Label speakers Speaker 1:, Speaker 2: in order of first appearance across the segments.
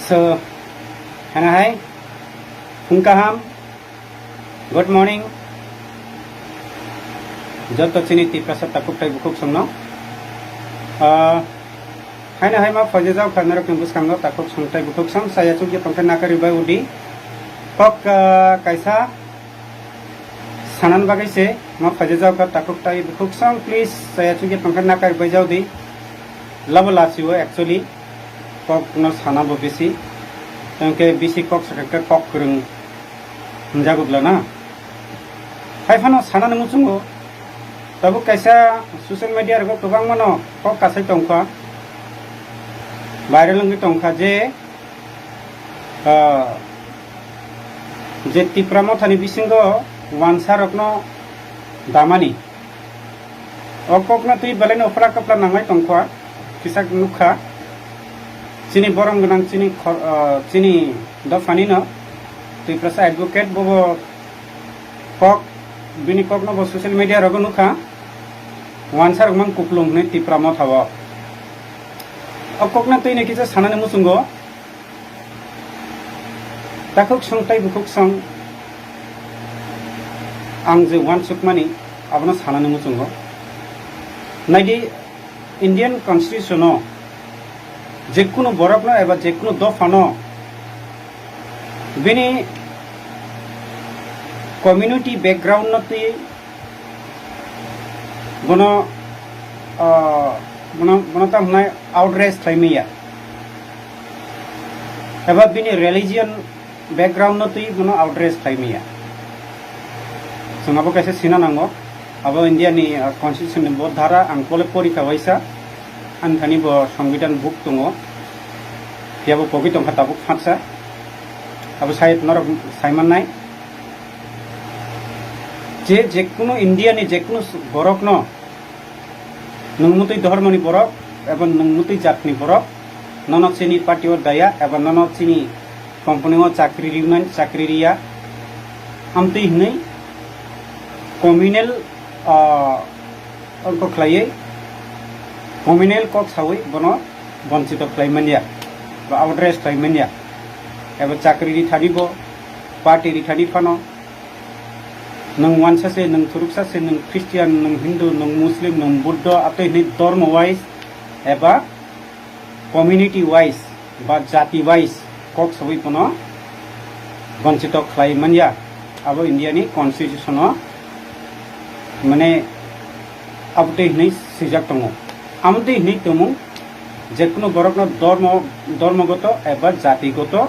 Speaker 1: So, hi, Funkaham, good morning. Joto chini ti prasat takuk tai bukuk sungno. Hai ma fajezau khanara kumbus kamno takuk sung tai bukuk sung saya chuki pangkha nakari bai udi. Kok kaisa sanan bagai se ma fajezau ka takuk tai bukuk sung please saya chuki pangkha nakari bai jau di. Love lasiwo actually kok no sana bo bisi. Tangke bisi kok sakka kok kurung menjagubla na. Hai fano sana nemu sunggo. Tabu kaisa social media rego tobang mano kok kasai tongkha viral ngi tongkha je tipramo thani bisingo wansa rokno damani okokna tui balen ofra kapla namai tongkha kisak nukha chini borom gunang chini dofani no tui prasa advocate bobo kok bini kok no social media rogo nukha wansar mang kuplung ne tipramo thawa okok na tui ne kisa sanane musungo takuk songtai bukuk song ang je wan sukmani abna sanane musungo naidi Indian constitution no jekkuno borok no eba jekkuno dofano bini community background no tui bono tam nai outrage thaimiya eba bini religion background no tui bono outrage thaimiya sungabo kaise sina nango abo India ni constitution ni bod dhara angkole porika waisa anthani bo সংবিধান book tungo yabo pogi tong khata book phatsa abo sayet nor saiman nai যে কোনো ইন্ডিয়ানি যে কোনো বরক ন নংমুতই ধর্মনি বরক এবং নংমুতই জাতনি বরক ননক চিনি পার্টিও দায়া এবং ননক চিনি কোম্পানিও চাকরি রিমান চাকরি রিয়া আমতই হनै কমিউনাল অঙ্ক খ্লাইয়ে কমিউনাল কক সাউই বন বঞ্চিত খ্লাইমানিয়া বা আউটরেজ খ্লাইমানিয়া এবং চাকরি রি থাদিব পার্টি রি থাদি Fanon nung wansa se nung turuksa se nung Christian nung Hindu nung Muslim nung Buddha atau ini dharma wise eba community wise ba jati wise kok sabai puno bancito khlaimanya abo India ni constitution no mane abte ini sejak tongo amte ini tomo jekno borokno dharmagoto eba jatigoto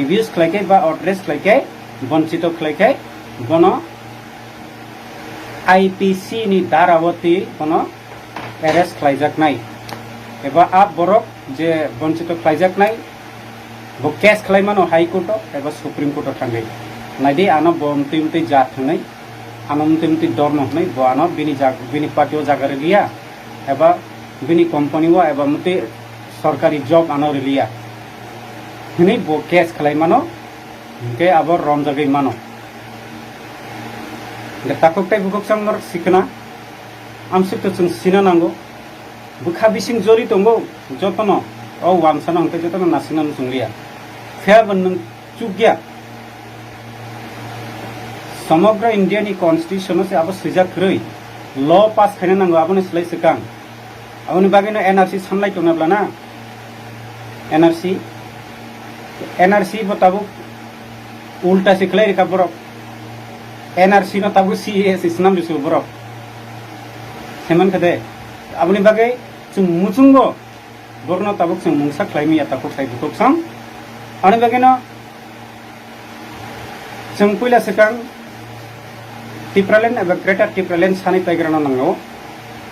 Speaker 1: abuse khlaikai ba outrage khlaikai bancito khlaikai bono IPC ni darawati kono arrest khlaijak nai eba ab borok je bonchito khlaijak nai bo case khlaimano high court eba supreme court thangai naidi ano bomtimti jat thangai anomtimti dorno nai bo ano bini patio jagare liya eba bini company wa eba muti sarkari job ano liya hini bo case khlaimano ke abor rom jagai mano takuk tai bukuk sang nor sikna amsuk to chung sina nango bukha bising jori tongo jotono o wamsana angte jotono nasinam sungriya phya banung chugya samogra Indian constitution se abo sujak roi law pass khane nango abone slai sekang abone bagino NRC samlai tonabla na NRC botabu ulta siklai ka borok NRC no tabu CAS isnam disu borok seman kade abuni bagai chung muchungo borno tabuk chung mungsa khlaimi ya takuk sai bukuk sang ani bageno chung puila sekang tipralen aba greater tipralen sani paigrana nango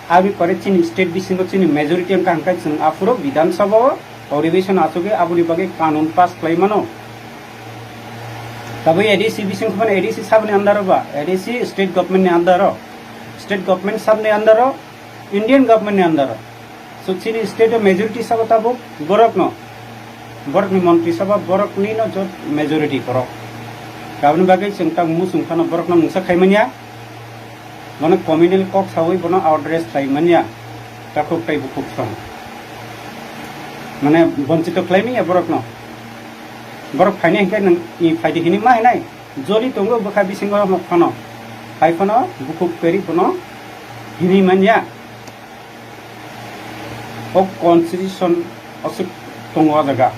Speaker 1: abi pare chini state bisingo chini majority ang kangkai chung afuro vidhan sabha अधिवेशन आसुगे abuni bagai kanun pass khlaimano तभी ADC बिसिंग खबन ADC सब ने अंदर बा ADC state government ने अंदर हो state government सब ने अंदर हो इंडियन गवर्नमेंट ने अंदर हो सो चीनी स्टेट मेजॉरिटी सब तब बरक नि मंत्री सब बरक नि न जो मेजॉरिटी बरक गाबन बागै जोंता मुसुंखानो बरक न मुसा खायमनिया माने कम्युनल कक सावै बनो आउटरेस खायमनिया ताखौ टाइप खुब सम माने वंचित खायमिया बरक न borok faini hingke nang I faidi hini ma hinai joli tongo bokha bisingo phano hai phano bukuk peri phano hini manya o constitution osuk tongo jaga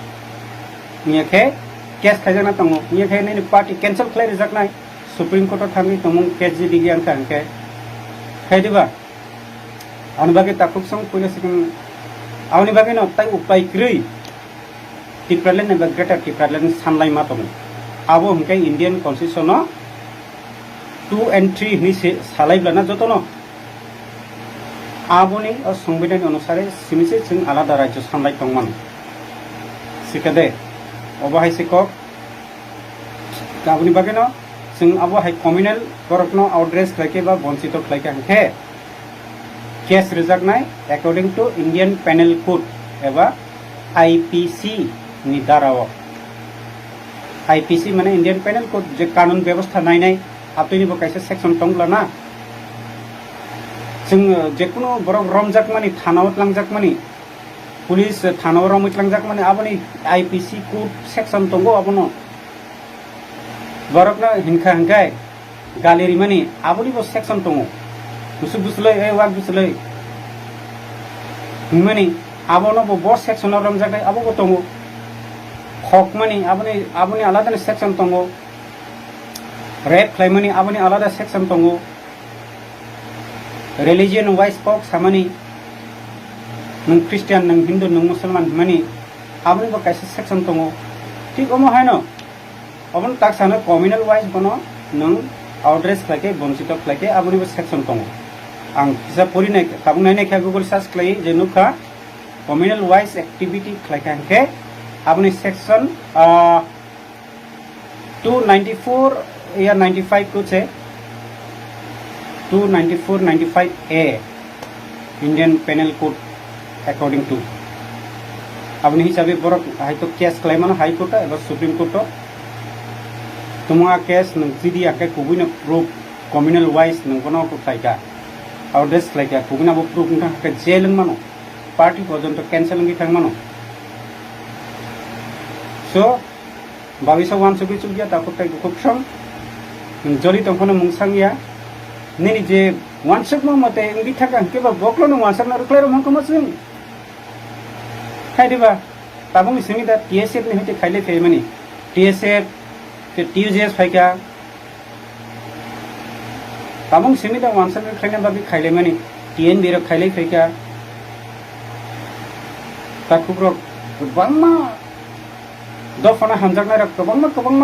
Speaker 1: niake case khaijana tongo niake ni party cancel khlai rijak nai supreme court thangi tomung case ji digyan khanke khaidiba anbage takuk song puila sikun awni bage no tai upai krui tipralen ne greater tipralen sanlai ma tongo abo hingke indian constitution no 2 and 3 ni salai blana jotono aboni o সংবিধান অনুসারে সিমিসে जों আলাদা রাজ্য সামলাই তংমান সিকাদে অবহাই সিকক গাবনি বাগেন जों আবহাই communal বরকনো আউটরেস খাইকে বা বঞ্চিত খাইকে হাঁকে কেস রিজাকনাই according to Indian penal code এবা আইপিসি नि दाराव आईपीसी माने इंडियन पेनल कोड जे कानून व्यवस्था नायनाय आपनि बो कायसे सेक्शन तंगलाना जों जेकुनो बरक रमजाक मानि थानाव लांजाक मानि पुलिस थानाव रमैत लांजाक मानि आबनि आईपीसी कोड सेक्शन तंगो आबनो बरकना हिंखा हंगाय गालेरि मानि आबनि बो सेक्शन तंगो बुसु बुसलै ए वाक बुसलै मानि आबनो बो सेक्शन रमजाक आबो बो तंगो हक मानि आबनि आलादा सेक्शन तंगो रेप खालामनि आबनि आलादा सेक्शन तंगो रिलीजियन वाइज पक सामानि नों क्रिस्टियान नों हिंदू नों मुसलमान मानि आबनि बो कायसे सेक्शन तंगो ठीक अमो हायनो अबन ताक सानो कम्युनल वाइज बनो नों आउटरेस खालाके बंचित खालाके आबनि बो सेक्शन तंगो आं बिजा परिनाय खाबुनाय नाय गुगल सर्च खालाय जे नुखा कम्युनल वाइज एक्टिविटी खालाके हांके अपने सेक्शन 294 या 95 कुछ है 294 95 A Indian penal code according to अपने हिसाबे बरक हाई तो केस क्लेम हाई कोर्ट एबा सुप्रीम कोर्ट तुमगा केस नों जिदि आके कुबिनो प्रूफ कम्युनल वाइज नोंगनो को फाइका आउटरेस लाइका कुबिना बो प्रूफ नोंथा के जेल मानो पार्टी पर्यंत कैंसिल नोंगि थां मानो So, babisa wan sugi sugia takut tay kuksong, joli tongkono mungsangya, nini je wan suk mo mate ngi thakang keba boklo no wan sak na ruklero mangko masung. Khai diba, tabung simi da TSF ni hite khaile femani, TSF, ke TUJS phaika, tabung simi da wan sak na khaile babi khaile mani, TN biro khaile phaika, takukro bangma दफना हमजाकनाय गोबां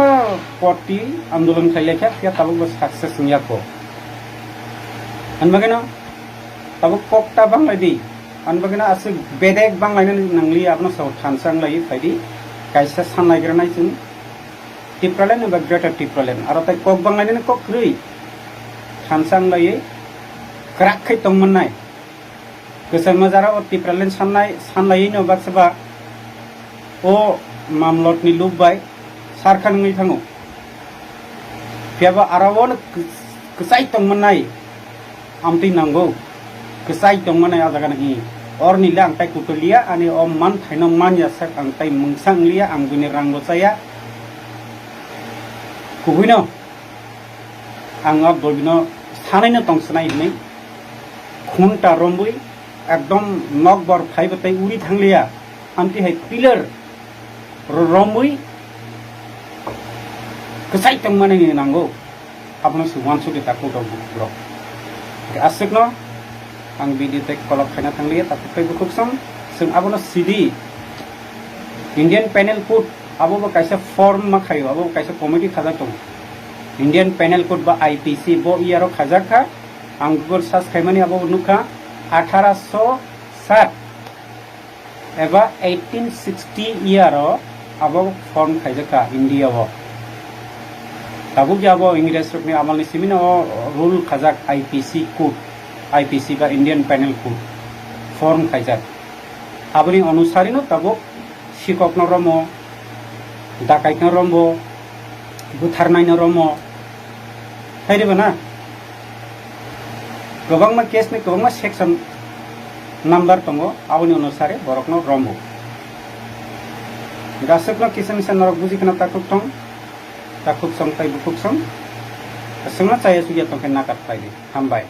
Speaker 1: party आंदोलन खालायखा या Tabo success नियाखो अनबगेना Tabo Kokta बांलायदि अनबगेना आसे बेदेक बांलायनो नंगलि आपनो साव थानसां लायै फायदि कायसा साननायग्रानाय जों टिप्रालेन एबा greater Tipraland आरो ताय कोक बांलायनो कोक रै थानसां लायै क्राखै तंमनाय गोसोन मजारा अ टिप्रालेन सानलायै नो बाक्सबा ओ मामलत नि लुबाय सारखान नङै थाङो फियाबा आरावन कसाय तंमनाय आमति नांगौ कसाय तंमनाय आजागा नङि और निला आंताय कुटलिया आनि अ मान थाइनो मान याsak आंताय मुंसांलिया आंगुनि रांगो जाया कुबिनो आंगा बबिनो सानैनो तंसनाय नै खुनटा रम्बुइ एकदम नकबर फाइबताय उरि थांलिया आमति हाय पिलर रम्बुई कसाय तंमनाय नांगौ आपनो सुवान सुदि ताकु दं ब्र आसकनो आं बिदि टेक कलक खाना थांलिया ताकु फैबो खुबसम जों आबनो सिडि इंडियन पेनल कोड आबो कायसा फॉर्म मा खायो आबो कायसा कमिटि खाजा दं इंडियन पेनल कोड बा आईपीसी बो इयारो खाजाखा आं गुगल सर्च खायमानि आबो नुखा 1860 एबा 1860 इयारो आबो फॉर्म खायजाखा इंडिया वो ताबो जाबो इंग्लिश रखने आमलनि सिमिनो रूल खाजाक आईपीसी बा इंडियन पेनल कोड फॉर्म खायजाक आबनि अनुसारिनो ताबो सिककनो रमो दाकाइनो रमो बुथारनायनो रमो थाइरेबो ना गोबांमा केसनि गोबांमा सेक्शन नम्बर दङ आबनि अनुसारे बरकनो रमो Rasukno kisan misan norok buji kana takuk tong takuk song tai bukuk song asungna caya suya tongke nakat pai hambai